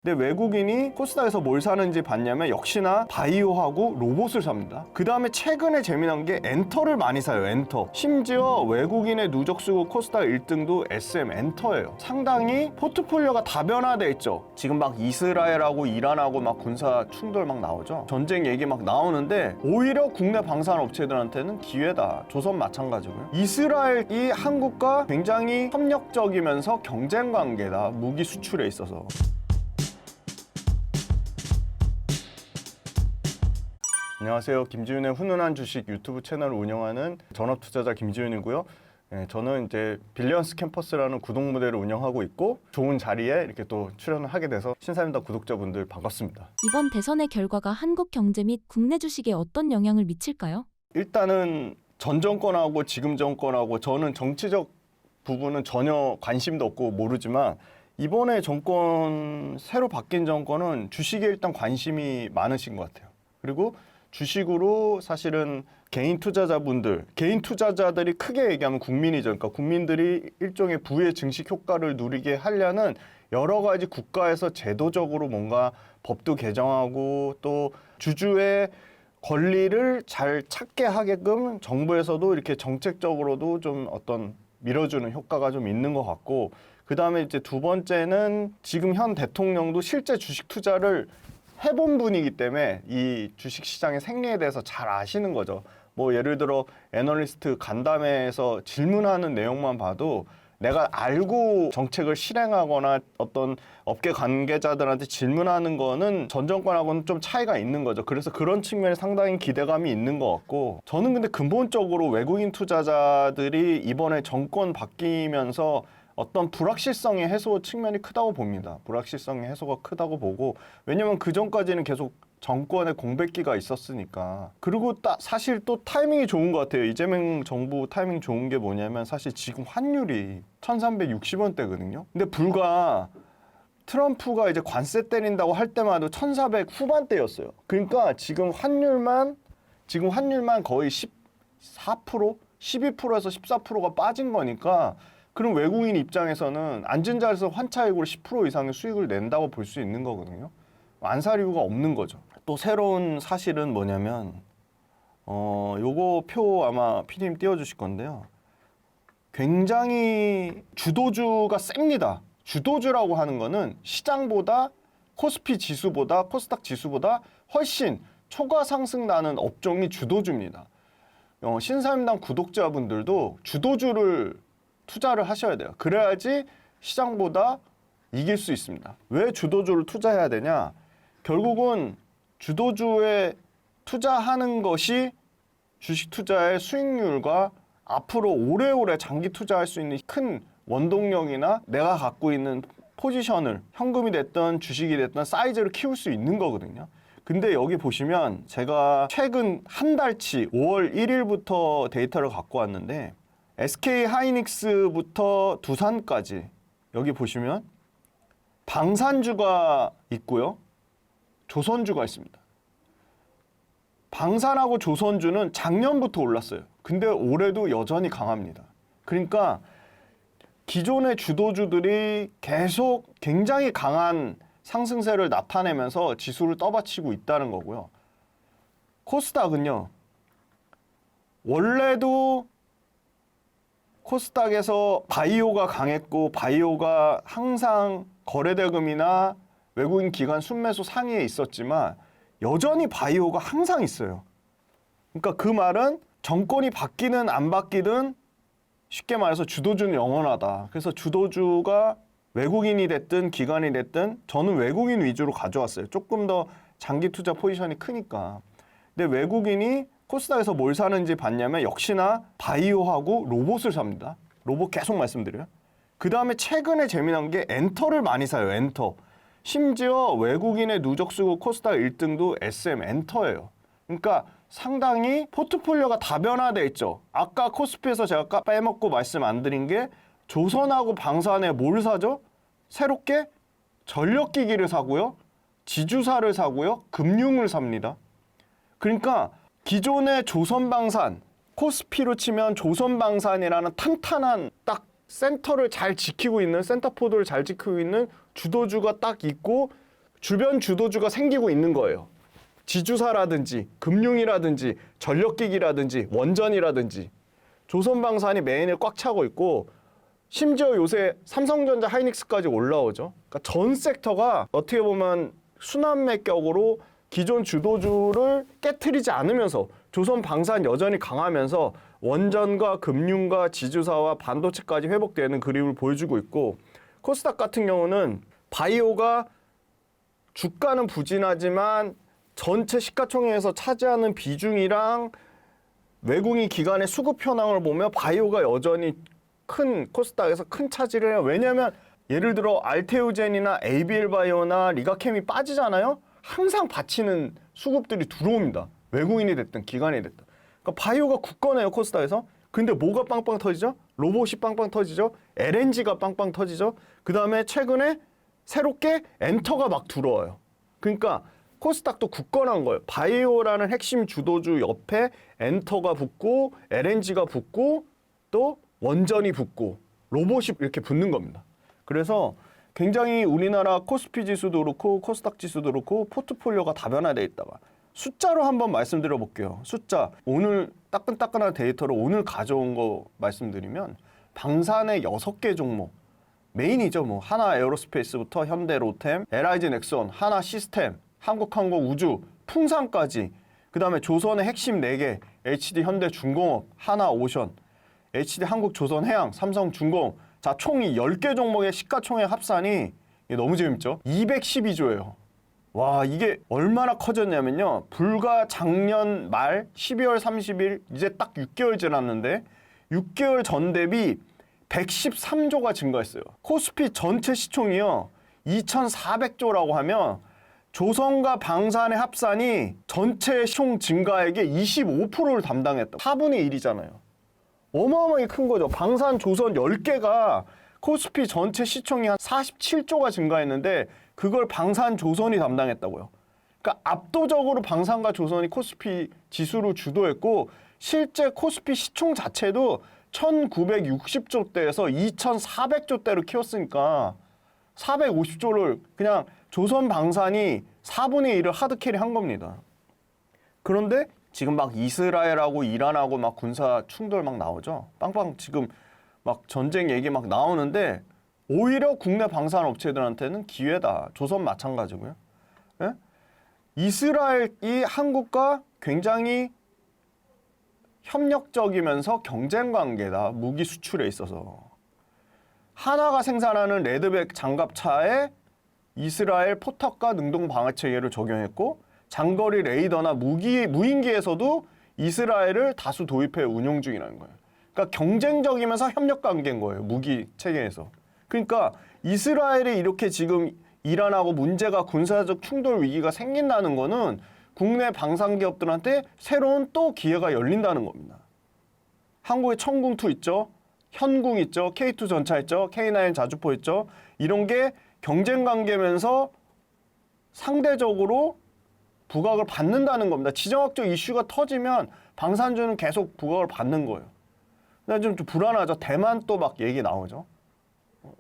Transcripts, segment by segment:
근데 외국인이 코스닥에서 뭘 사는지 봤냐면 역시나 바이오하고 로봇을 삽니다. 그 다음에 최근에 재미난 게 엔터를 많이 사요. 엔터. 심지어 외국인의 누적 수급 코스닥 1등도 SM 엔터예요. 상당히 포트폴리오가 다변화돼 있죠. 지금 막 이스라엘하고 이란하고 막 군사 충돌 막 나오죠. 전쟁 얘기 막 나오는데 오히려 국내 방산 업체들한테는 기회다. 조선 마찬가지고요. 이스라엘이 한국과 굉장히 협력적이면서 경쟁 관계다. 무기 수출에 있어서. 안녕하세요. 김지윤의 훈훈한 주식 유튜브 채널을 운영하는 전업투자자 김지윤이고요. 저는 이제 빌리언스 캠퍼스라는 구독 모델을 운영하고 있고 좋은 자리에 이렇게 또 출연을 하게 돼서 신사임당 구독자분들 반갑습니다. 이번 대선의 결과가 한국 경제 및 국내 주식에 어떤 영향을 미칠까요? 일단은 전 정권하고 지금 정권하고 저는 정치적 부분은 전혀 관심도 없고 모르지만 이번에 정권 새로 바뀐 정권은 주식에 일단 관심이 많으신 것 같아요. 그리고 주식으로 사실은 개인 투자자들이 크게 얘기하면 국민이죠. 그러니까 국민들이 일종의 부의 증식 효과를 누리게 하려는 여러 가지 국가에서 제도적으로 뭔가 법도 개정하고 또 주주의 권리를 잘 찾게 하게끔 정부에서도 이렇게 정책적으로도 좀 어떤 밀어주는 효과가 좀 있는 것 같고, 그 다음에 이제 두 번째는 지금 현 대통령도 실제 주식 투자를 해본 분이기 때문에 이 주식시장의 생리에 대해서 잘 아시는 거죠. 뭐 예를 들어 애널리스트 간담회에서 질문하는 내용만 봐도 내가 알고 정책을 실행하거나 어떤 업계 관계자들한테 질문하는 거는 전 정권하고는 좀 차이가 있는 거죠. 그래서 그런 측면에 상당히 기대감이 있는 것 같고, 저는 근데 근본적으로 외국인 투자자들이 이번에 정권 바뀌면서 어떤 불확실성의 해소 측면이 크다고 봅니다. 불확실성의 해소가 크다고 보고, 왜냐면 그 전까지는 계속 정권의 공백기가 있었으니까. 그리고 사실 또 타이밍이 좋은 것 같아요. 이재명 정부 타이밍 좋은 게 뭐냐면 사실 지금 환율이 1360원대거든요. 근데 불과 트럼프가 이제 관세 때린다고 할 때마다 1400 후반대였어요. 그러니까 지금 환율만 거의 14%? 12%에서 14%가 빠진 거니까, 그럼 외국인 입장에서는 앉은 자리에서 환차익으로 10% 이상의 수익을 낸다고 볼 수 있는 거거든요. 안 살 이유가 없는 거죠. 또 새로운 사실은 뭐냐면 요거 표 아마 PD님 띄워주실 건데요. 굉장히 주도주가 셉니다. 주도주라고 하는 거는 시장보다 코스피 지수보다 코스닥 지수보다 훨씬 초과 상승 나는 업종이 주도주입니다. 신사임당 구독자분들도 주도주를 투자를 하셔야 돼요. 그래야지 시장보다 이길 수 있습니다. 왜 주도주를 투자해야 되냐? 결국은 주도주에 투자하는 것이 주식 투자의 수익률과 앞으로 오래오래 장기 투자할 수 있는 큰 원동력이나 내가 갖고 있는 포지션을 현금이 됐든 주식이 됐든 사이즈를 키울 수 있는 거거든요. 근데 여기 보시면 제가 최근 한 달치 5월 1일부터 데이터를 갖고 왔는데 SK 하이닉스부터 두산까지 여기 보시면 방산주가 있고요. 조선주가 있습니다. 방산하고 조선주는 작년부터 올랐어요. 근데 올해도 여전히 강합니다. 그러니까 기존의 주도주들이 계속 굉장히 강한 상승세를 나타내면서 지수를 떠받치고 있다는 거고요. 코스닥은요. 원래도 코스닥에서 바이오가 강했고 바이오가 항상 거래대금이나 외국인 기관 순매수 상위에 있었지만 여전히 바이오가 항상 있어요. 그러니까 그 말은 정권이 바뀌든 안 바뀌든 쉽게 말해서 주도주는 영원하다. 그래서 주도주가 외국인이 됐든 기관이 됐든 저는 외국인 위주로 가져왔어요. 조금 더 장기 투자 포지션이 크니까. 근데 외국인이 코스닥에서 뭘 사는지 봤냐면 역시나 바이오하고 로봇을 삽니다. 로봇 계속 말씀드려요. 그 다음에 최근에 재미난 게 엔터를 많이 사요. 엔터. 심지어 외국인의 누적 수급 코스닥 1등도 SM 엔터예요. 그러니까 상당히 포트폴리오가 다변화돼 있죠. 아까 코스피에서 제가 빼먹고 말씀 안 드린 게 조선하고 방산에 뭘 사죠? 새롭게 전력기기를 사고요. 지주사를 사고요. 금융을 삽니다. 그러니까 기존의 조선방산, 코스피로 치면 조선방산이라는 탄탄한 딱 센터를 잘 지키고 있는, 센터포드를 잘 지키고 있는 주도주가 딱 있고, 주변 주도주가 생기고 있는 거예요. 지주사라든지 금융이라든지 전력기기라든지 원전이라든지 조선방산이 메인을 꽉 차고 있고 심지어 요새 삼성전자 하이닉스까지 올라오죠. 그러니까 전 섹터가 어떻게 보면 순환매격으로 기존 주도주를 깨트리지 않으면서 조선방산 여전히 강하면서 원전과 금융과 지주사와 반도체까지 회복되는 그림을 보여주고 있고 코스닥 같은 경우는 바이오가 주가는 부진하지만 전체 시가총액에서 차지하는 비중이랑 외국인 기관의 수급 현황을 보면 바이오가 여전히 코스닥에서 큰 차지를 해요. 왜냐하면 예를 들어 알테오젠이나 ABL바이오나 리가캠이 빠지잖아요. 항상 받치는 수급들이 들어옵니다. 외국인이 됐든 기관이 됐든. 그러니까 바이오가 굳건해요, 코스닥에서. 근데 뭐가 빵빵 터지죠? 로봇이 빵빵 터지죠? LNG가 빵빵 터지죠? 그 다음에 최근에 새롭게 엔터가 막 들어와요. 그러니까 코스닥도 굳건한 거예요. 바이오라는 핵심 주도주 옆에 엔터가 붙고 LNG가 붙고 또 원전이 붙고 로봇이 이렇게 붙는 겁니다. 그래서 굉장히 우리나라 코스피 지수도 그렇고 코스닥 지수도 그렇고 포트폴리오가 다변화되어 있다가 숫자로 한번 말씀드려 볼게요. 숫자 오늘 따끈따끈한 데이터로 오늘 가져온 거 말씀드리면 방산의 6개 종목 메인이죠. 뭐 하나 에어로스페이스부터 현대로템, LIG 넥슨, 하나 시스템, 한국항공우주, 풍산까지 그다음에 조선의 핵심 4개 HD 현대중공업, 하나오션, HD 한국조선해양, 삼성중공 자, 총 이 10개 종목의 시가총액 합산이 너무 재밌죠? 212조예요. 와, 이게 얼마나 커졌냐면요. 불과 작년 말 12월 30일 이제 딱 6개월 지났는데 6개월 전 대비 113조가 증가했어요. 코스피 전체 시총이요. 2,400조라고 하면 조선과 방산의 합산이 전체 시총 증가액의 25%를 담당했다. 4분의 1이잖아요. 어마어마하게 큰 거죠. 방산, 조선 10개가 코스피 전체 시총이 한 47조가 증가했는데 그걸 방산, 조선이 담당했다고요. 그러니까 압도적으로 방산과 조선이 코스피 지수를 주도했고 실제 코스피 시총 자체도 1960조대에서 2400조대로 키웠으니까 450조를 그냥 조선 방산이 4분의 1을 하드캐리 한 겁니다. 그런데 지금 막 이스라엘하고 이란하고 막 군사 충돌 막 나오죠. 빵빵 지금 막 전쟁 얘기 막 나오는데 오히려 국내 방산 업체들한테는 기회다. 조선 마찬가지고요. 예? 이스라엘이 한국과 굉장히 협력적이면서 경쟁 관계다. 무기 수출에 있어서. 하나가 생산하는 레드백 장갑차에 이스라엘 포탑과 능동 방어 체계를 적용했고 장거리 레이더나 무인기에서도 이스라엘을 다수 도입해 운용 중이라는 거예요. 그러니까 경쟁적이면서 협력 관계인 거예요. 무기 체계에서. 그러니까 이스라엘이 이렇게 지금 이란하고 문제가 군사적 충돌 위기가 생긴다는 거는 국내 방산 기업들한테 새로운 또 기회가 열린다는 겁니다. 한국에 청궁2 있죠. 현궁 있죠. K2 전차 있죠. K9 자주포 있죠. 이런 게 경쟁 관계면서 상대적으로 부각을 받는다는 겁니다. 지정학적 이슈가 터지면 방산주는 계속 부각을 받는 거예요. 근데 좀 불안하죠. 대만 또 막 얘기 나오죠.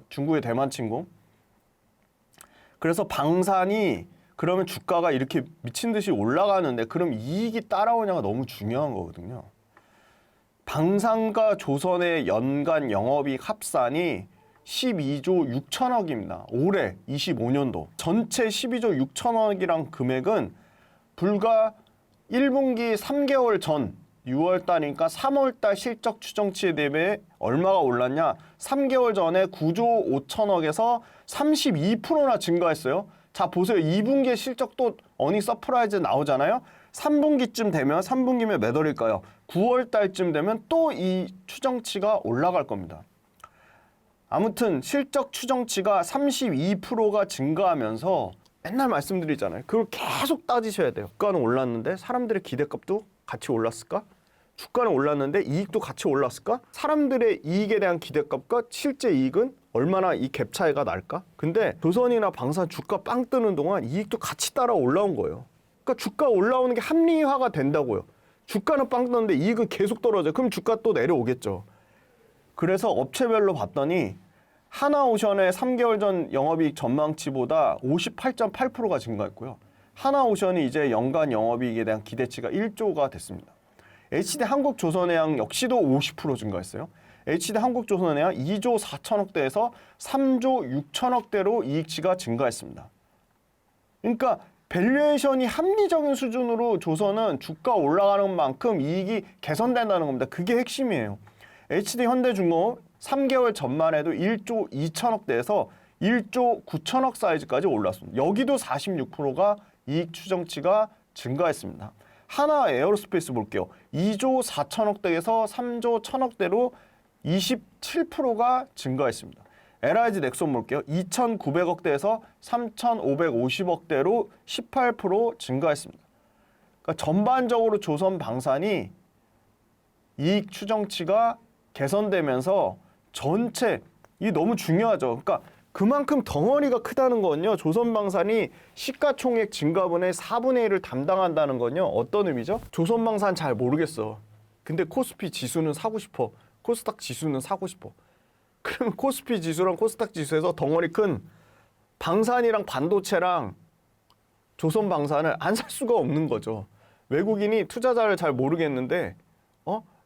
중국의 대만 침공. 그래서 방산이 그러면 주가가 이렇게 미친 듯이 올라가는데 그럼 이익이 따라오냐가 너무 중요한 거거든요. 방산과 조선의 연간 영업이익 합산이 12조 6천억입니다. 올해 25년도. 전체 12조 6천억이란 금액은 불과 1분기 3개월 전 6월달이니까 3월달 실적 추정치에 대비해 얼마가 올랐냐? 3개월 전에 9조 5천억에서 32%나 증가했어요. 자, 보세요. 2분기에 실적 또 어닝 서프라이즈 나오잖아요. 3분기쯤 되면 3분기면 몇 월일까요? 9월달쯤 되면 또 이 추정치가 올라갈 겁니다. 아무튼 실적 추정치가 32%가 증가하면서 맨날 말씀드리잖아요. 그걸 계속 따지셔야 돼요. 주가는 올랐는데 사람들의 기대값도 같이 올랐을까? 주가는 올랐는데 이익도 같이 올랐을까? 사람들의 이익에 대한 기대값과 실제 이익은 얼마나 이 갭 차이가 날까? 근데 조선이나 방산 주가 빵 뜨는 동안 이익도 같이 따라 올라온 거예요. 그러니까 주가 올라오는 게 합리화가 된다고요. 주가는 빵 뜨는데 이익은 계속 떨어져요. 그럼 주가 또 내려오겠죠. 그래서 업체별로 봤더니 하나오션의 3개월 전 영업이익 전망치보다 58.8%가 증가했고요. 하나오션이 이제 연간 영업이익에 대한 기대치가 1조가 됐습니다. HD 한국조선해양 역시도 50% 증가했어요. HD 한국조선해양 2조 4천억대에서 3조 6천억대로 이익치가 증가했습니다. 그러니까 밸류에이션이 합리적인 수준으로 조선은 주가 올라가는 만큼 이익이 개선된다는 겁니다. 그게 핵심이에요. HD 현대중공업 3개월 전만 해도 1조 2천억대에서 1조 9천억 사이즈까지 올랐습니다. 여기도 46%가 이익 추정치가 증가했습니다. 하나 에어로스페이스 볼게요. 2조 4천억대에서 3조 1천억대로 27%가 증가했습니다. LIG 넥손 볼게요. 2,900억대에서 3,550억대로 18% 증가했습니다. 그러니까 전반적으로 조선 방산이 이익 추정치가 개선되면서 전체 이 너무 중요하죠. 그러니까 그만큼 덩어리가 크다는 건요. 조선방산이 시가총액 증가분의 4분의 1을 담당한다는 건요. 어떤 의미죠? 조선방산 잘 모르겠어. 근데 코스피 지수는 사고 싶어. 코스닥 지수는 사고 싶어. 그러면 코스피 지수랑 코스닥 지수에서 덩어리 큰 방산이랑 반도체랑 조선방산을 안 살 수가 없는 거죠. 외국인이 투자자를 잘 모르겠는데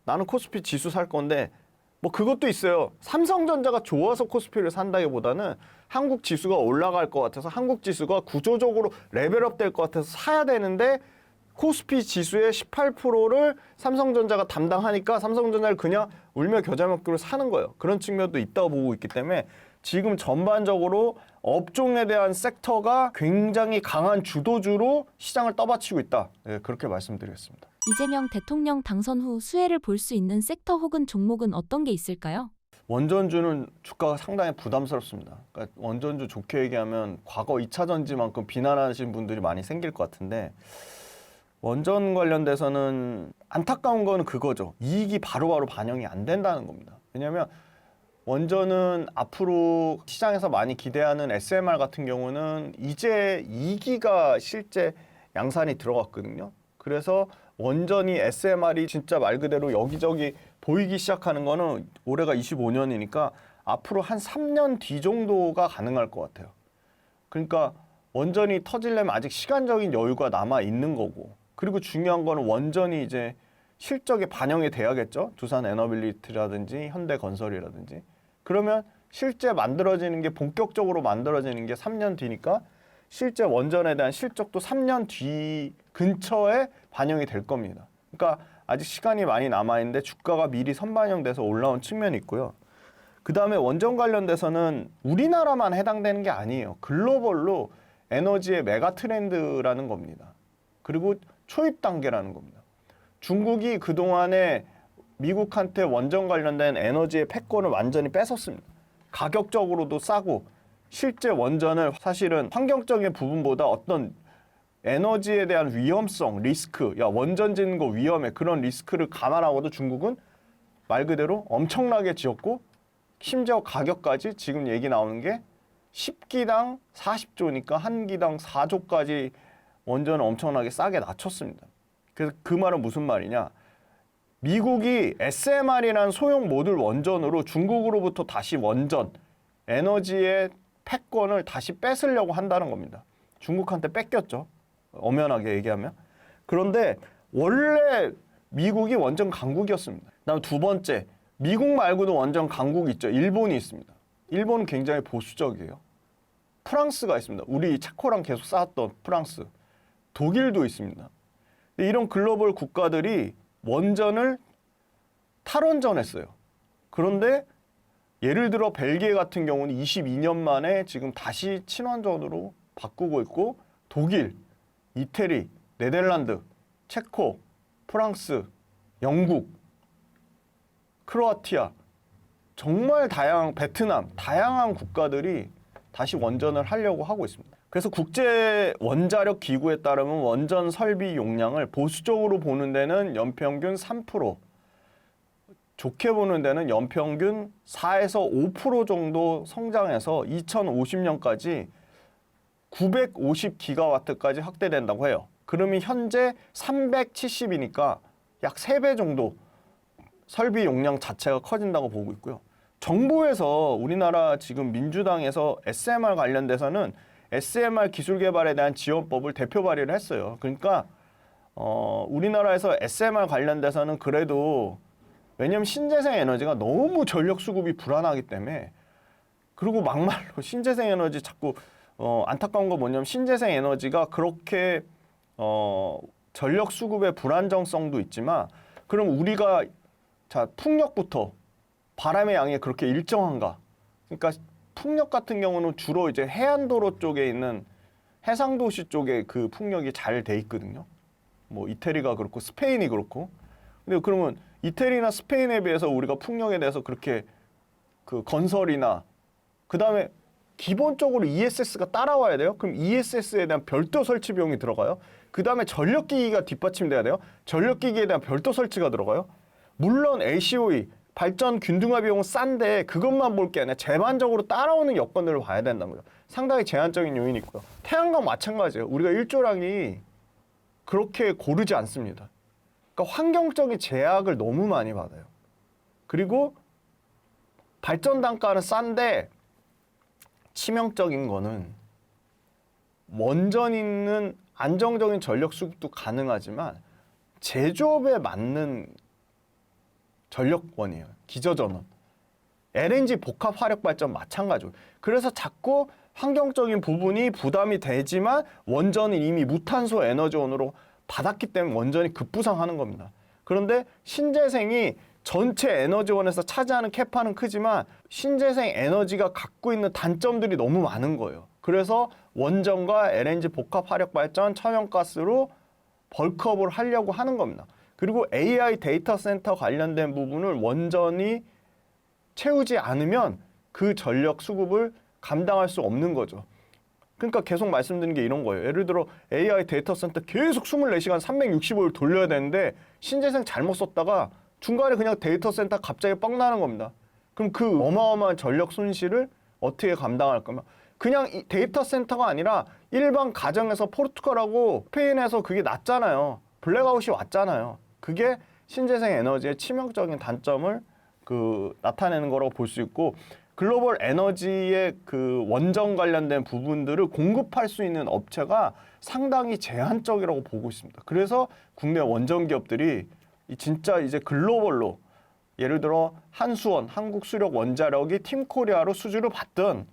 나는 코스피 지수 살 건데 뭐 그것도 있어요. 삼성전자가 좋아서 코스피를 산다기보다는 한국 지수가 올라갈 것 같아서 한국 지수가 구조적으로 레벨업 될 것 같아서 사야 되는데 코스피 지수의 18%를 삼성전자가 담당하니까 삼성전자를 그냥 울며 겨자 먹기로 사는 거예요. 그런 측면도 있다고 보고 있기 때문에 지금 전반적으로 업종에 대한 섹터가 굉장히 강한 주도주로 시장을 떠받치고 있다. 네, 그렇게 말씀드리겠습니다. 이재명 대통령 당선 후 수혜를 볼 수 있는 섹터 혹은 종목은 어떤 게 있을까요? 원전주는 주가가 상당히 부담스럽습니다. 그러니까 원전주 좋게 얘기하면 과거 2차 전지만큼 비난하시는 분들이 많이 생길 것 같은데 원전 관련돼서는 안타까운 거는 그거죠. 이익이 바로바로 반영이 안 된다는 겁니다. 왜냐하면 원전은 앞으로 시장에서 많이 기대하는 SMR 같은 경우는 이제 2기가 실제 양산이 들어갔거든요. 그래서 원전이 SMR이 진짜 말 그대로 여기저기 보이기 시작하는 거는 올해가 25년이니까 앞으로 한 3년 뒤 정도가 가능할 것 같아요. 그러니까 원전이 터지려면 아직 시간적인 여유가 남아 있는 거고, 그리고 중요한 거는 원전이 이제 실적에 반영이 돼야겠죠. 두산 에너빌리티라든지 현대건설이라든지. 그러면 실제 만들어지는 게 본격적으로 만들어지는 게 3년 뒤니까 실제 원전에 대한 실적도 3년 뒤 근처에 반영이 될 겁니다. 그러니까 아직 시간이 많이 남아있는데 주가가 미리 선반영돼서 올라온 측면이 있고요. 그 다음에 원전 관련돼서는 우리나라만 해당되는 게 아니에요. 글로벌로 에너지의 메가 트렌드라는 겁니다. 그리고 초입 단계라는 겁니다. 중국이 그동안에 미국한테 원전 관련된 에너지의 패권을 완전히 뺏었습니다. 가격적으로도 싸고 실제 원전을 사실은 환경적인 부분보다 어떤 에너지에 대한 위험성, 리스크, 야 원전 짓는 거 위험해, 그런 리스크를 감안하고도 중국은 말 그대로 엄청나게 지었고 심지어 가격까지 지금 얘기 나오는 게 10기당 40조니까 한 기당 4조까지 원전을 엄청나게 싸게 낮췄습니다. 그래서 그 말은 무슨 말이냐? 미국이 SMR이라는 소형 모듈 원전으로 중국으로부터 다시 원전, 에너지의 패권을 다시 뺏으려고 한다는 겁니다. 중국한테 뺏겼죠. 엄연하게 얘기하면. 그런데 원래 미국이 원전 강국이었습니다. 그다음 두 번째, 미국 말고도 원전 강국이 있죠. 일본이 있습니다. 일본은 굉장히 보수적이에요. 프랑스가 있습니다. 우리 체코랑 계속 싸웠던 프랑스. 독일도 있습니다. 이런 글로벌 국가들이 원전을 탈원전했어요. 그런데 예를 들어 벨기에 같은 경우는 22년 만에 지금 다시 친원전으로 바꾸고 있고, 독일, 이태리, 네덜란드, 체코, 프랑스, 영국, 크로아티아, 정말 다양한 베트남, 다양한 국가들이 다시 원전을 하려고 하고 있습니다. 그래서 국제 원자력 기구에 따르면 원전 설비 용량을 보수적으로 보는 데는 연평균 3%, 좋게 보는 데는 연평균 4에서 5% 정도 성장해서 2050년까지 950기가와트까지 확대된다고 해요. 그러면 현재 370이니까 약 3배 정도 설비 용량 자체가 커진다고 보고 있고요. 정부에서 우리나라 지금 민주당에서 SMR 관련돼서는 SMR 기술 개발에 대한 지원법을 대표 발의를 했어요. 그러니까 우리나라에서 SMR 관련돼서는 그래도 왜냐하면 신재생 에너지가 너무 전력 수급이 불안하기 때문에 그리고 막말로 신재생 에너지 자꾸 안타까운 거 뭐냐면 신재생 에너지가 그렇게 전력 수급의 불안정성도 있지만 그럼 우리가 자 풍력부터 바람의 양이 그렇게 일정한가? 그러니까 풍력 같은 경우는 주로 이제 해안도로 쪽에 있는 해상도시 쪽에 그 풍력이 잘 돼 있거든요. 뭐 이태리가 그렇고 스페인이 그렇고. 근데 그러면 이태리나 스페인에 비해서 우리가 풍력에 대해서 그렇게 그 건설이나 그다음에 기본적으로 ESS가 따라와야 돼요. 그럼 ESS에 대한 별도 설치 비용이 들어가요. 그다음에 전력기기가 뒷받침돼야 돼요. 전력기기에 대한 별도 설치가 들어가요. 물론 LCOE 발전 균등화 비용은 싼데 그것만 볼 게 아니라 제반적으로 따라오는 여건들을 봐야 된다는 거죠. 상당히 제한적인 요인이 있고요. 태양광 마찬가지예요. 우리가 일조량이 그렇게 고르지 않습니다. 그러니까 환경적인 제약을 너무 많이 받아요. 그리고 발전 단가는 싼데 치명적인 거는 원전 있는 안정적인 전력 수급도 가능하지만 제조업에 맞는 전력원이에요. 기저전원. LNG 복합 화력 발전 마찬가지고. 그래서 자꾸 환경적인 부분이 부담이 되지만 원전은 이미 무탄소 에너지원으로 받았기 때문에 원전이 급부상하는 겁니다. 그런데 신재생이 전체 에너지원에서 차지하는 캐파는 크지만 신재생 에너지가 갖고 있는 단점들이 너무 많은 거예요. 그래서 원전과 LNG 복합 화력 발전, 천연가스로 벌크업을 하려고 하는 겁니다. 그리고 AI 데이터 센터 관련된 부분을 원전이 채우지 않으면 그 전력 수급을 감당할 수 없는 거죠. 그러니까 계속 말씀드리는 게 이런 거예요. 예를 들어 AI 데이터 센터 계속 24시간 365일 돌려야 되는데 신재생 잘못 썼다가 중간에 그냥 데이터 센터 갑자기 뻥 나는 겁니다. 그럼 그 어마어마한 전력 손실을 어떻게 감당할 거면 그냥 이 데이터 센터가 아니라 일반 가정에서 포르투갈하고 스페인에서 그게 났잖아요. 블랙아웃이 왔잖아요. 그게 신재생 에너지의 치명적인 단점을 나타내는 거라고 볼 수 있고 글로벌 에너지의 그 원전 관련된 부분들을 공급할 수 있는 업체가 상당히 제한적이라고 보고 있습니다. 그래서 국내 원전 기업들이 진짜 이제 글로벌로 예를 들어 한수원, 한국수력원자력이 팀코리아로 수주를 받든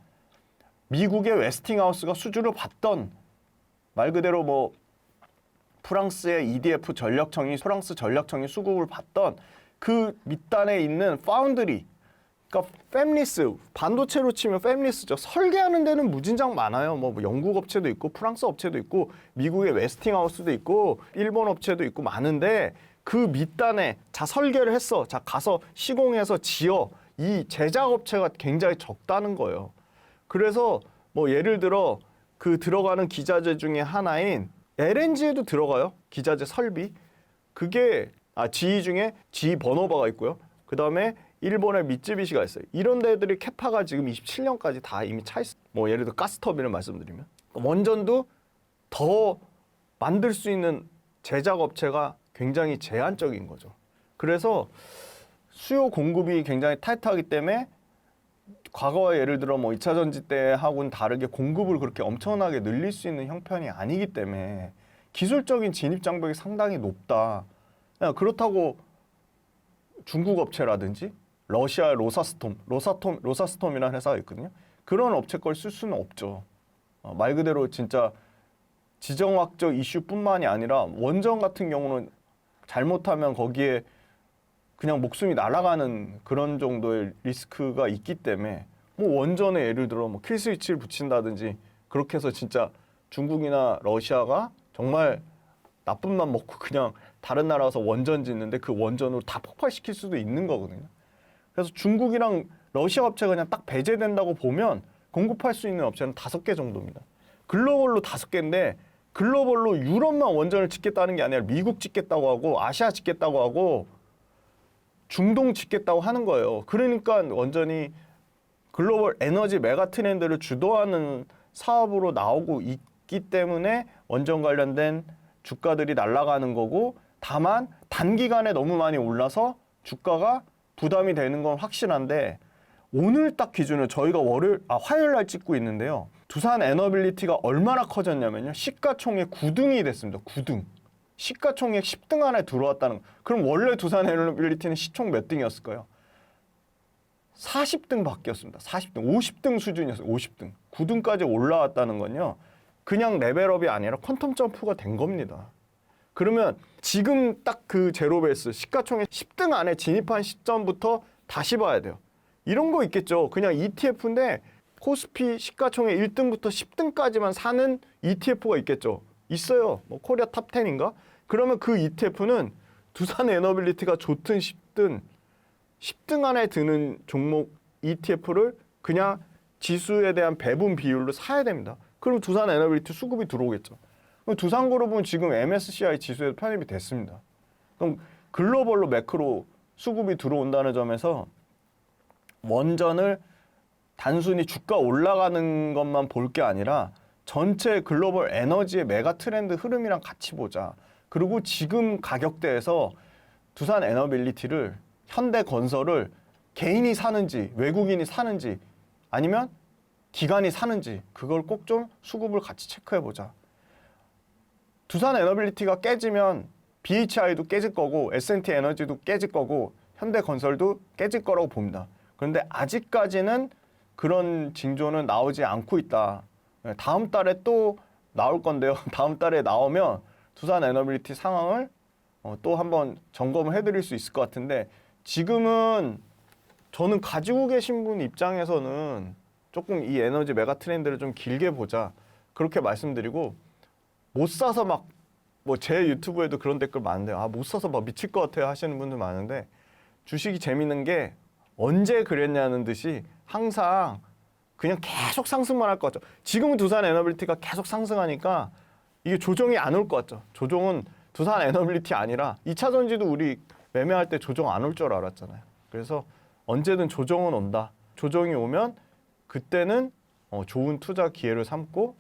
미국의 웨스팅하우스가 수주를 받던 말 그대로 뭐 프랑스의 EDF 전력청이 프랑스 전력청이 수급을 받던 그 밑단에 있는 파운드리 그러니까 팹리스 반도체로 치면 팹리스죠. 설계하는 데는 무진장 많아요. 뭐 영국 업체도 있고 프랑스 업체도 있고 미국의 웨스팅하우스도 있고 일본 업체도 있고 많은데 그 밑단에 자 설계를 했어. 자 가서 시공해서 지어. 이 제작 업체가 굉장히 적다는 거예요. 그래서 뭐 예를 들어 그 들어가는 기자재 중에 하나인 LNG에도 들어가요. 기자재 설비. 그게 GE 중에 GE 버너바가 있고요. 그다음에 일본의 미쯔비시가 있어요. 이런 데들이 캐파가 지금 27년까지 다 이미 차 있어요. 뭐 예를 들어 가스터빈을 말씀드리면 원전도 더 만들 수 있는 제작 업체가 굉장히 제한적인 거죠. 그래서 수요 공급이 굉장히 타이트하기 때문에 과거에 예를 들어 뭐 2차 전지 때하고는 다르게 공급을 그렇게 엄청나게 늘릴 수 있는 형편이 아니기 때문에 기술적인 진입 장벽이 상당히 높다. 그렇다고 중국 업체라든지 러시아의 로사스톰이라는 회사가 있거든요. 그런 업체 걸 쓸 수는 없죠. 말 그대로 진짜 지정학적 이슈뿐만이 아니라 원전 같은 경우는 잘못하면 거기에 그냥 목숨이 날아가는 그런 정도의 리스크가 있기 때문에 뭐 원전에 예를 들어 뭐 킬스위치를 붙인다든지 그렇게 해서 진짜 중국이나 러시아가 정말 나쁜 맘 먹고 그냥 다른 나라 가서 원전 짓는데 그 원전으로 다 폭발시킬 수도 있는 거거든요. 그래서 중국이랑 러시아 업체가 그냥 딱 배제된다고 보면 공급할 수 있는 업체는 5개 정도입니다. 글로벌로 5개인데 글로벌로 유럽만 원전을 짓겠다는 게 아니라 미국 짓겠다고 하고 아시아 짓겠다고 하고 중동 짓겠다고 하는 거예요. 그러니까 원전이 글로벌 에너지 메가 트렌드를 주도하는 사업으로 나오고 있기 때문에 원전 관련된 주가들이 날아가는 거고 다만 단기간에 너무 많이 올라서 주가가 부담이 되는 건 확실한데 오늘 딱 기준으로 저희가 화요일 날 찍고 있는데요. 두산 에너빌리티가 얼마나 커졌냐면요. 시가총액 9등이 됐습니다. 9등. 시가총액 10등 안에 들어왔다는 거. 그럼 원래 두산 에너빌리티는 시총 몇 등이었을까요? 40등 바뀌었습니다. 40등. 50등 수준이었어요. 50등. 9등까지 올라왔다는 건요. 그냥 레벨업이 아니라 퀀텀 점프가 된 겁니다. 그러면 지금 딱 그 제로베이스 시가총액 10등 안에 진입한 시점부터 다시 봐야 돼요. 이런 거 있겠죠. 그냥 ETF인데 코스피 시가총액 1등부터 10등까지만 사는 ETF가 있겠죠. 있어요. 뭐 코리아 탑10인가? 그러면 그 ETF는 두산 에너빌리티가 좋든 10등 안에 드는 종목 ETF를 그냥 지수에 대한 배분 비율로 사야 됩니다. 그럼 두산 에너빌리티 수급이 들어오겠죠. 그럼 두산그룹은 지금 MSCI 지수에 편입이 됐습니다. 그럼 글로벌로 매크로 수급이 들어온다는 점에서 원전을 단순히 주가 올라가는 것만 볼 게 아니라 전체 글로벌 에너지의 메가 트렌드 흐름이랑 같이 보자. 그리고 지금 가격대에서 두산 에너빌리티를 현대건설을 개인이 사는지 외국인이 사는지 아니면 기관이 사는지 그걸 꼭 좀 수급을 같이 체크해 보자. 두산 에너빌리티가 깨지면 BHI도 깨질 거고 S&T 에너지도 깨질 거고 현대건설도 깨질 거라고 봅니다. 그런데 아직까지는 그런 징조는 나오지 않고 있다. 다음 달에 또 나올 건데요. 다음 달에 나오면 두산 에너빌리티 상황을 또 한번 점검을 해드릴 수 있을 것 같은데 지금은 저는 가지고 계신 분 입장에서는 조금 이 에너지 메가 트렌드를 좀 길게 보자. 그렇게 말씀드리고 못 사서 막 뭐 제 유튜브에도 그런 댓글 많은데 못 사서 막 미칠 것 같아요 하시는 분들 많은데 주식이 재밌는 게 언제 그랬냐는 듯이 항상 그냥 계속 상승만 할 것 같죠. 지금은 두산 에너빌리티가 계속 상승하니까 이게 조정이 안 올 것 같죠. 조정은 두산 에너빌리티 아니라 2차 전지도 우리 매매할 때 조정 안 올 줄 알았잖아요. 그래서 언제든 조정은 온다. 조정이 오면 그때는 좋은 투자 기회를 삼고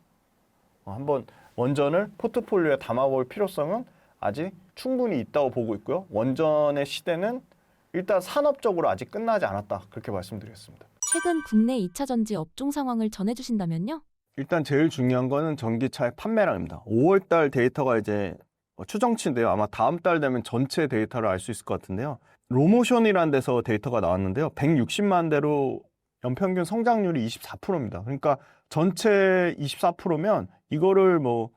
한번 원전을 포트폴리오에 담아볼 필요성은 아직 충분히 있다고 보고 있고요. 원전의 시대는 일단 산업적으로 아직 끝나지 않았다. 그렇게 말씀드리겠습니다. 최근 국내 2차 전지 업종 상황을 전해주신다면요? 일단 제일 중요한 거는 전기차의 판매량입니다. 5월 달 데이터가 이제 추정치인데요. 아마 다음 달 되면 전체 데이터를 알 수 있을 것 같은데요. 로모션이라는 데서 데이터가 나왔는데요. 160만 대로 연평균 성장률이 24%입니다. 그러니까 전체 24%면 이거를 뭐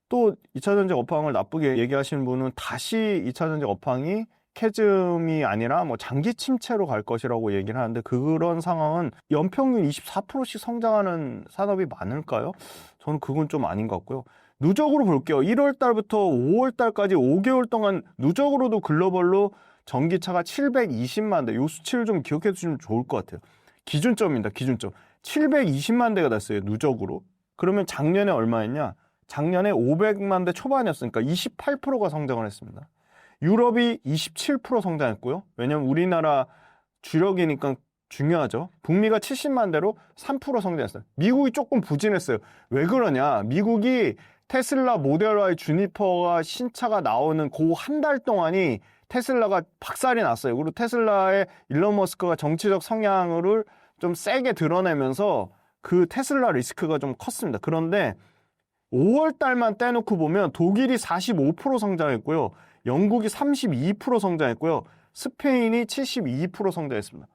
또 2차 전지 업황을 나쁘게 얘기하시는 분은 다시 2차 전지 업황이 캐즘이 아니라 뭐 장기 침체로 갈 것이라고 얘기를 하는데 그런 상황은 연평균 24%씩 성장하는 산업이 많을까요? 저는 그건 좀 아닌 것 같고요. 누적으로 볼게요. 1월 달부터 5월 달까지 5개월 동안 누적으로도 글로벌로 전기차가 720만 대, 요 수치를 좀 기억해 두시면 좋을 것 같아요. 기준점입니다. 기준점. 720만 대가 됐어요. 누적으로. 그러면 작년에 얼마였냐? 작년에 500만 대 초반이었으니까 28%가 성장을 했습니다. 유럽이 27% 성장했고요. 왜냐하면 우리나라 주력이니까 중요하죠. 북미가 70만 대로 3% 성장했어요. 미국이 조금 부진했어요. 왜 그러냐? 미국이 테슬라 모델 Y 주니퍼가 신차가 나오는 그 한 달 동안이 테슬라가 박살이 났어요. 그리고 테슬라의 일론 머스크가 정치적 성향을 좀 세게 드러내면서 그 테슬라 리스크가 좀 컸습니다. 그런데 5월 달만 떼놓고 보면 독일이 45% 성장했고요. 영국이 32% 성장했고요. 스페인이 72% 성장했습니다.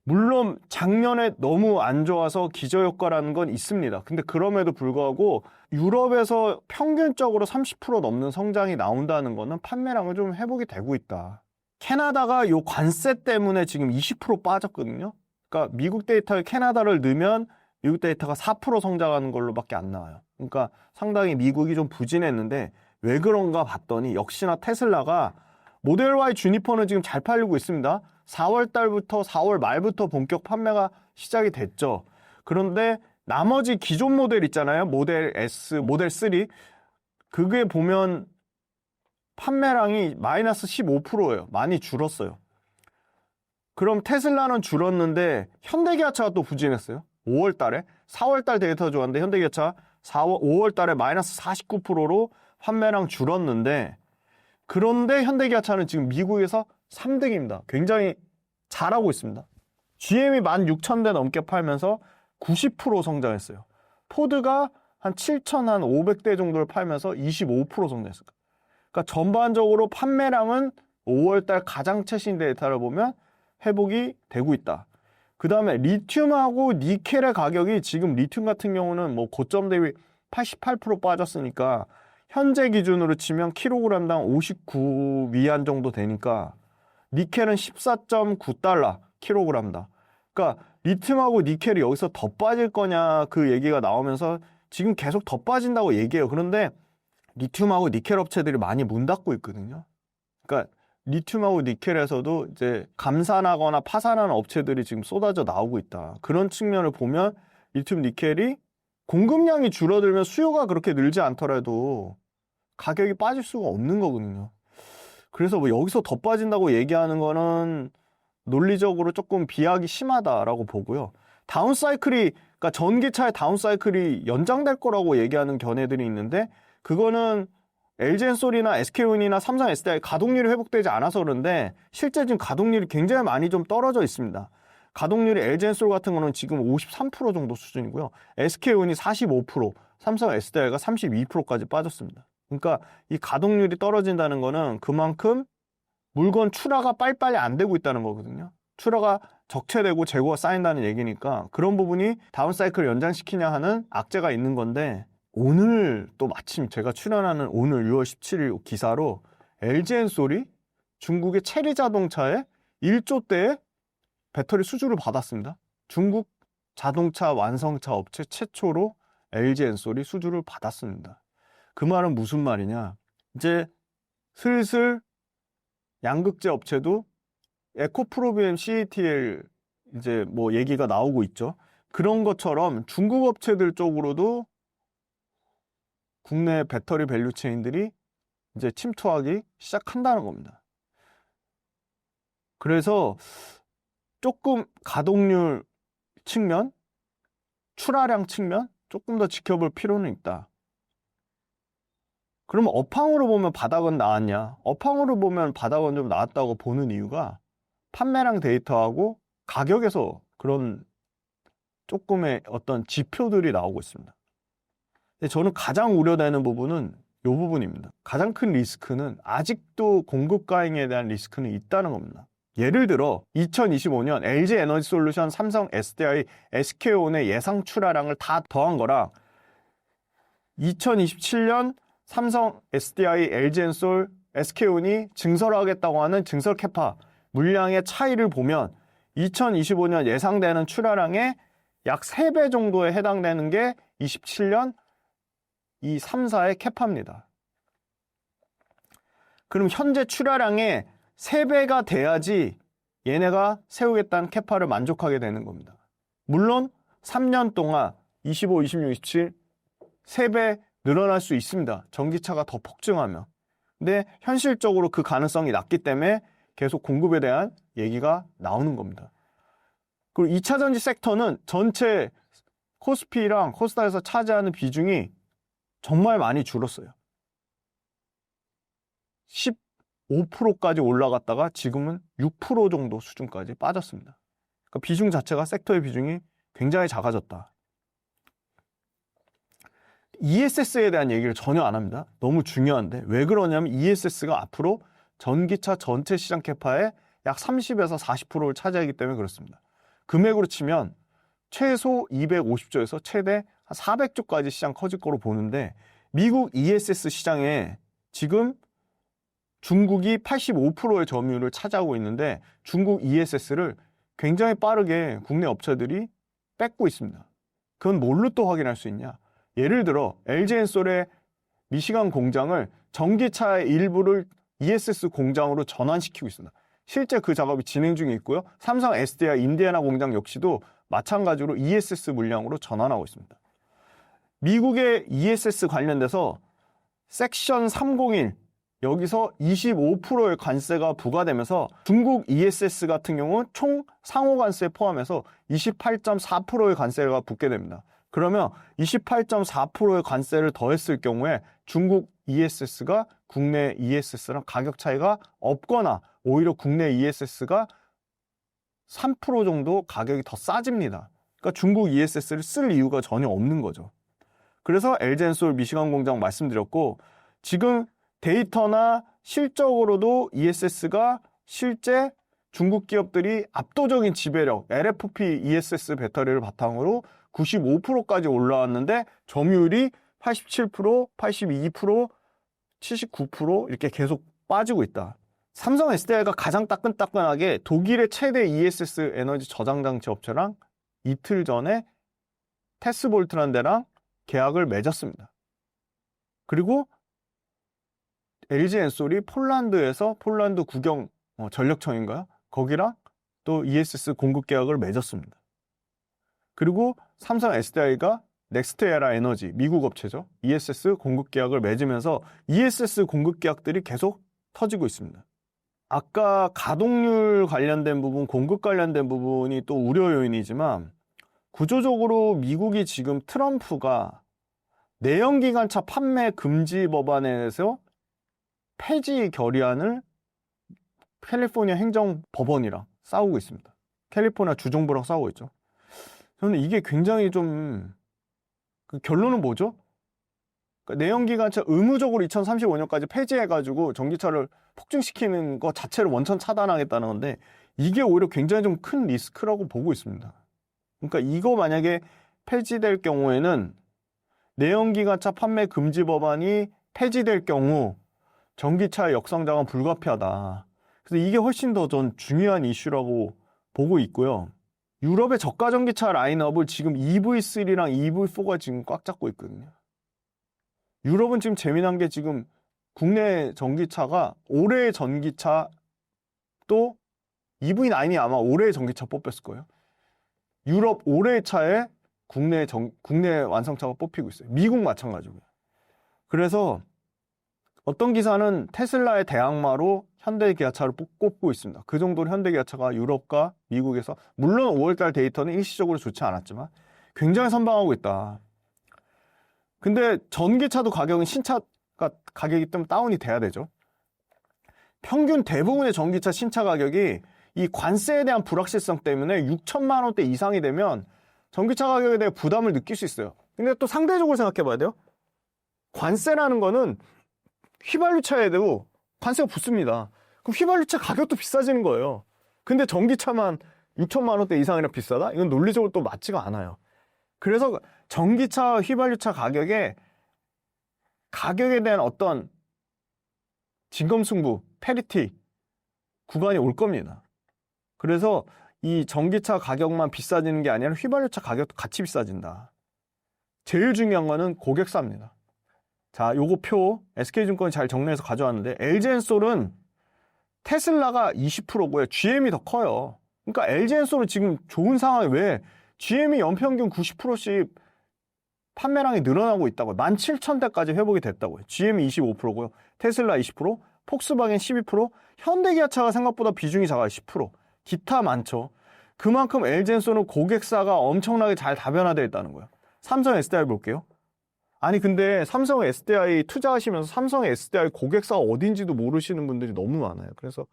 물론 작년에 너무 안 좋아서 기저효과라는 건 있습니다. 근데 그럼에도 불구하고 유럽에서 평균적으로 30% 넘는 성장이 나온다는 거는 판매량을 좀 회복이 되고 있다. 캐나다가 요 관세 때문에 지금 20% 빠졌거든요. 그러니까 미국 데이터에 캐나다를 넣으면 미국 데이터가 4% 성장하는 걸로밖에 안 나와요. 그러니까 상당히 미국이 좀 부진했는데 왜 그런가 봤더니 역시나 테슬라가 모델 Y 주니퍼는 지금 잘 팔리고 있습니다. 4월 달부터 4월 말부터 본격 판매가 시작이 됐죠. 그런데 나머지 기존 모델 있잖아요. 모델 S, 모델 3. 그게 보면 판매량이 마이너스 15%예요. 많이 줄었어요. 그럼 테슬라는 줄었는데 현대기아차가 또 부진했어요. 5월 달에. 4월 달 데이터 좋았는데 현대기아차 5월 달에 마이너스 49%로 판매량 줄었는데 그런데 현대기아차는 지금 미국에서 3등입니다. 굉장히 잘하고 있습니다. GM이 16,000대 넘게 팔면서 90% 성장했어요. 포드가 한 7,500대 정도를 팔면서 25% 성장했어요. 그러니까 전반적으로 판매량은 5월달 가장 최신 데이터를 보면 회복이 되고 있다. 그 다음에 리튬하고 니켈의 가격이 지금 리튬 같은 경우는 뭐 고점 대비 88% 빠졌으니까 현재 기준으로 치면 킬로그램당 59 위안 정도 되니까 니켈은 14.9달러 킬로그램당. 그러니까 리튬하고 니켈이 여기서 더 빠질 거냐 그 얘기가 나오면서 지금 계속 더 빠진다고 얘기해요. 그런데 리튬하고 니켈 업체들이 많이 문 닫고 있거든요. 그러니까 리튬하고 니켈에서도 이제 감산하거나 파산하는 업체들이 지금 쏟아져 나오고 있다. 그런 측면을 보면 리튬 니켈이 공급량이 줄어들면 수요가 그렇게 늘지 않더라도 가격이 빠질 수가 없는 거거든요. 그래서 뭐 여기서 더 빠진다고 얘기하는 거는 논리적으로 조금 비약이 심하다라고 보고요. 다운사이클이, 그러니까 전기차의 다운사이클이 연장될 거라고 얘기하는 견해들이 있는데 그거는 LG엔솔이나 SK온이나 삼성 SDI 가동률이 회복되지 않아서 그런데 실제 지금 가동률이 굉장히 많이 좀 떨어져 있습니다. 가동률이 LG엔솔 같은 거는 지금 53% 정도 수준이고요. SK온이 45%, 삼성 SDI가 32%까지 빠졌습니다. 그러니까 이 가동률이 떨어진다는 거는 그만큼 물건 출하가 빨리빨리 안 되고 있다는 거거든요. 출하가 적체되고 재고가 쌓인다는 얘기니까 그런 부분이 다운사이클을 연장시키냐 하는 악재가 있는 건데 오늘 또 마침 제가 출연하는 오늘 6월 17일 기사로 LG엔솔이 중국의 체리 자동차에 1조대의 배터리 수주를 받았습니다. 중국 자동차 완성차 업체 최초로 LG엔솔이 수주를 받았습니다. 그 말은 무슨 말이냐? 이제 슬슬 양극재 업체도 에코프로비엠 CATL 이제 뭐 얘기가 나오고 있죠. 그런 것처럼 중국 업체들 쪽으로도 국내 배터리 밸류체인들이 이제 침투하기 시작한다는 겁니다. 그래서 조금 가동률 측면, 출하량 측면 조금 더 지켜볼 필요는 있다. 그러면 업황으로 보면 바닥은 나왔냐? 업황으로 보면 바닥은 좀 나왔다고 보는 이유가 판매량 데이터하고 가격에서 그런 조금의 어떤 지표들이 나오고 있습니다. 근데 저는 가장 우려되는 부분은 이 부분입니다. 가장 큰 리스크는 아직도 공급 과잉에 대한 리스크는 있다는 겁니다. 예를 들어 2025년 LG에너지솔루션, 삼성 SDI, SK온의 예상 출하량을 다 더한 거랑 2027년 삼성 SDI, LG엔솔, SK온이 증설하겠다고 하는 증설 캐파 물량의 차이를 보면 2025년 예상되는 출하량의 약 3배 정도에 해당되는 게 27년 이 3사의 캐파입니다. 그럼 현재 출하량의 3배가 돼야지 얘네가 세우겠다는 캐파를 만족하게 되는 겁니다. 물론 3년 동안 25, 26, 27 3배 늘어날 수 있습니다. 전기차가 더 폭증하면. 근데 현실적으로 그 가능성이 낮기 때문에 계속 공급에 대한 얘기가 나오는 겁니다. 그리고 2차 전지 섹터는 전체 코스피랑 코스닥에서 차지하는 비중이 정말 많이 줄었어요. 15%까지 올라갔다가 지금은 6% 정도 수준까지 빠졌습니다. 그러니까 비중 자체가 섹터의 비중이 굉장히 작아졌다. ESS에 대한 얘기를 전혀 안 합니다. 너무 중요한데 왜 그러냐면 ESS가 앞으로 전기차 전체 시장 캐파의 약 30에서 40%를 차지하기 때문에 그렇습니다. 금액으로 치면 최소 250조에서 최대 400조까지 시장 커질 거로 보는데 미국 ESS 시장에 지금 중국이 85%의 점유율을 차지하고 있는데 중국 ESS를 굉장히 빠르게 국내 업체들이 뺏고 있습니다. 그건 뭘로 또 확인할 수 있냐? 예를 들어 LG엔솔의 미시간 공장을 전기차의 일부를 ESS 공장으로 전환시키고 있습니다. 실제 그 작업이 진행 중에 있고요. 삼성 SDI 인디애나 공장 역시도 마찬가지로 ESS 물량으로 전환하고 있습니다. 미국의 ESS 관련돼서 섹션 301 여기서 25%의 관세가 부과되면서 중국 ESS 같은 경우 총 상호 관세 포함해서 28.4%의 관세가 붙게 됩니다. 그러면 28.4%의 관세를 더했을 경우에 중국 ESS가 국내 ESS랑 가격 차이가 없거나 오히려 국내 ESS가 3% 정도 가격이 더 싸집니다. 그러니까 중국 ESS를 쓸 이유가 전혀 없는 거죠. 그래서 LG엔솔 미시간 공장 말씀드렸고, 지금 데이터나 실적으로도 ESS가 실제 중국 기업들이 압도적인 지배력, LFP ESS 배터리를 바탕으로 95%까지 올라왔는데 점유율이 87%, 82%, 79% 이렇게 계속 빠지고 있다. 삼성 SDI가 가장 따끈따끈하게 독일의 최대 ESS 에너지 저장 장치 업체랑 이틀 전에 테스볼트라는 데랑 계약을 맺었습니다. 그리고 LG엔솔이 폴란드에서 폴란드 국영 전력청인가요? 거기랑 또 ESS 공급 계약을 맺었습니다. 그리고 삼성 SDI가 넥스트에라 에너지, 미국 업체죠. ESS 공급 계약을 맺으면서 ESS 공급 계약들이 계속 터지고 있습니다. 아까 가동률 관련된 부분, 공급 관련된 부분이 또 우려 요인이지만 구조적으로 미국이 지금 트럼프가 내연기관차 판매 금지 법안에서 폐지 결의안을 캘리포니아 행정법원이랑 싸우고 있습니다. 캘리포니아 주정부랑 싸우고 있죠. 저는 이게 굉장히 좀 결론은 뭐죠? 그러니까 내연기관차 의무적으로 2035년까지 폐지해가지고 전기차를 폭증시키는 것 자체를 원천 차단하겠다는 건데 이게 오히려 굉장히 좀 큰 리스크라고 보고 있습니다. 그러니까 이거 만약에 폐지될 경우에는 내연기관차 판매 금지 법안이 폐지될 경우 전기차의 역성장은 불가피하다. 그래서 이게 훨씬 더 전 중요한 이슈라고 보고 있고요. 유럽의 저가 전기차 라인업을 지금 EV3랑 EV4가 지금 꽉 잡고 있거든요. 유럽은 지금 재미난 게 지금 국내 전기차가 올해의 전기차 또 EV9이 아마 올해의 전기차 뽑혔을 거예요. 유럽 올해의 차에 국내 완성차가 뽑히고 있어요. 미국 마찬가지고요. 그래서 어떤 기사는 테슬라의 대항마로 현대기아차를 꼽고 있습니다. 그 정도로 현대기아차가 유럽과 미국에서 물론 5월달 데이터는 일시적으로 좋지 않았지만 굉장히 선방하고 있다. 근데 전기차도 가격은 신차가 가격이 좀 다운이 돼야 되죠. 평균 대부분의 전기차 신차 가격이 이 관세에 대한 불확실성 때문에 6천만 원대 이상이 되면 전기차 가격에 대해 부담을 느낄 수 있어요. 근데 또 상대적으로 생각해 봐야 돼요. 관세라는 거는 휘발유차에도 관세가 붙습니다. 그럼 휘발유차 가격도 비싸지는 거예요. 근데 전기차만 6천만 원대 이상이나 비싸다? 이건 논리적으로 또 맞지가 않아요. 그래서 전기차, 휘발유차 가격에 대한 어떤 진검승부, 패리티 구간이 올 겁니다. 그래서 이 전기차 가격만 비싸지는 게 아니라 휘발유차 가격도 같이 비싸진다. 제일 중요한 거는 고객사입니다. 자, 요거 표 SK증권이 잘 정리해서 가져왔는데 LG엔솔은 테슬라가 20%고요. GM이 더 커요. 그러니까 LG엔솔은 지금 좋은 상황이 왜 GM이 연평균 90%씩 판매량이 늘어나고 있다고요. 17,000대까지 회복이 됐다고요. GM이 25%고요. 테슬라 20%, 폭스바겐 12%, 현대기아차가 생각보다 비중이 작아요. 10%. 기타 많죠. 그만큼 LG엔솔은 고객사가 엄청나게 잘 다변화되어 있다는 거예요. 삼성 SDI 볼게요. 아니 근데 삼성 SDI 투자하시면서 삼성 SDI 고객사가 어딘지도 모르시는 분들이 너무 많아요. 그래서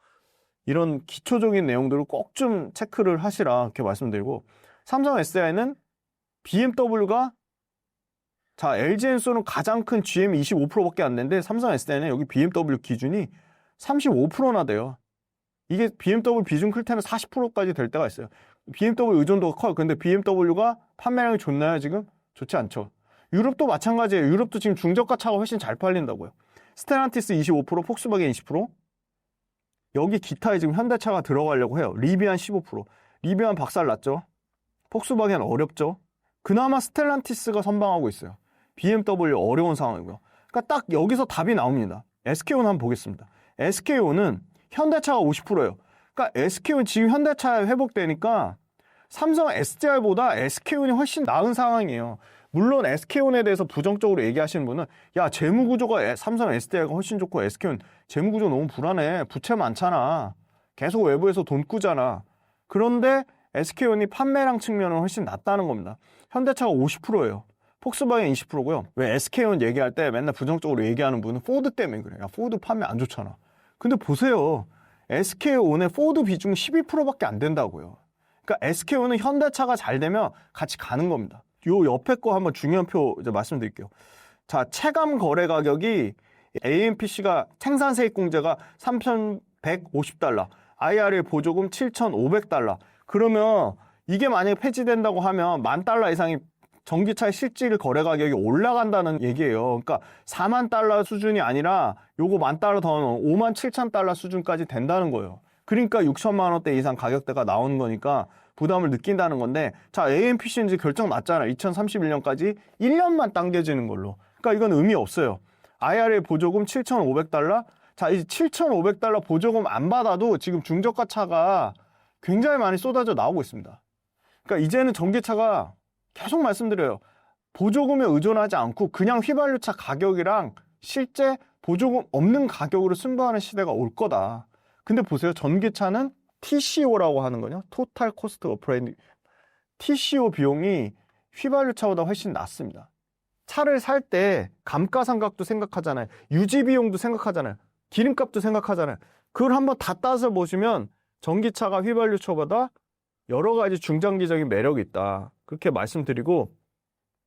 이런 기초적인 내용들을 꼭 좀 체크를 하시라 이렇게 말씀드리고, 삼성 SDI는 BMW가 자 LG엔솔은 가장 큰 GM이 25%밖에 안 되는데 삼성 SDI는 여기 BMW 기준이 35%나 돼요. 이게 BMW 비중 클 때는 40%까지 될 때가 있어요. BMW 의존도가 커요. 근데 BMW가 판매량이 좋나요 지금? 좋지 않죠. 유럽도 마찬가지예요. 유럽도 지금 중저가 차가 훨씬 잘 팔린다고요. 스텔란티스 25%, 폭스바겐 20%. 여기 기타에 지금 현대차가 들어가려고 해요. 리비안 15%. 리비안 박살 났죠. 폭스바겐 어렵죠. 그나마 스텔란티스가 선방하고 있어요. BMW 어려운 상황이고요. 그러니까 딱 여기서 답이 나옵니다. SKO는 한번 보겠습니다. SKO는 현대차가 50%예요. 그러니까 SKO는 지금 현대차에 회복되니까 삼성 SDI보다 SKO는 훨씬 나은 상황이에요. 물론 SK온에 대해서 부정적으로 얘기하시는 분은 야 재무구조가 삼성 SDI가 훨씬 좋고 SK온 재무구조 너무 불안해. 부채 많잖아. 계속 외부에서 돈 꾸잖아. 그런데 SK온이 판매량 측면은 훨씬 낫다는 겁니다. 현대차가 50%예요. 폭스바겐 20%고요. 왜 SK온 얘기할 때 맨날 부정적으로 얘기하는 분은 포드 때문에 그래요. 야 포드 판매 안 좋잖아. 근데 보세요. SK온의 포드 비중 12%밖에 안 된다고요. 그러니까 SK온은 현대차가 잘 되면 같이 가는 겁니다. 요 옆에 거 한번 중요한 표 이제 말씀드릴게요. 자, 체감 거래 가격이 AMPC가 생산세액공제가 3,150달러, IRA 보조금 7,500달러. 그러면 이게 만약에 폐지된다고 하면 10,000달러 이상이 전기차의 실질 거래 가격이 올라간다는 얘기예요. 그러니까 4만 달러 수준이 아니라 요거 10,000달러 더 넣으면 57,000달러 수준까지 된다는 거예요. 그러니까 6천만 원대 이상 가격대가 나오는 거니까 부담을 느낀다는 건데, 자, AMPC는 이제 결정 났잖아요. 2031년까지 1년만 당겨지는 걸로. 그러니까 이건 의미 없어요. IRA 보조금 7,500달러? 자, 이 7,500달러 보조금 안 받아도 지금 중저가 차가 굉장히 많이 쏟아져 나오고 있습니다. 그러니까 이제는 전기차가 계속 말씀드려요. 보조금에 의존하지 않고 그냥 휘발유차 가격이랑 실제 보조금 없는 가격으로 승부하는 시대가 올 거다. 근데 보세요. 전기차는 TCO라고 하는 거냐? 토탈 코스트 오퍼레이팅. TCO 비용이 휘발유차보다 훨씬 낮습니다. 차를 살 때 감가상각도 생각하잖아요. 유지 비용도 생각하잖아요. 기름값도 생각하잖아요. 그걸 한번 다 따져 보시면 전기차가 휘발유차보다 여러 가지 중장기적인 매력이 있다. 그렇게 말씀드리고,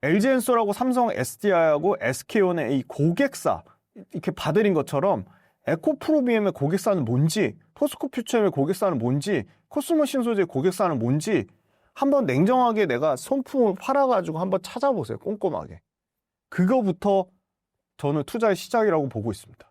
LG엔솔하고 삼성 SDI하고 SK온의 이 고객사 이렇게 봐드린 것처럼 에코프로비엠의 고객사는 뭔지, 포스코퓨처엠의 고객사는 뭔지, 코스모 신소재의 고객사는 뭔지 한번 냉정하게 내가 손품을 팔아가지고 한번 찾아보세요. 꼼꼼하게. 그거부터 저는 투자의 시작이라고 보고 있습니다.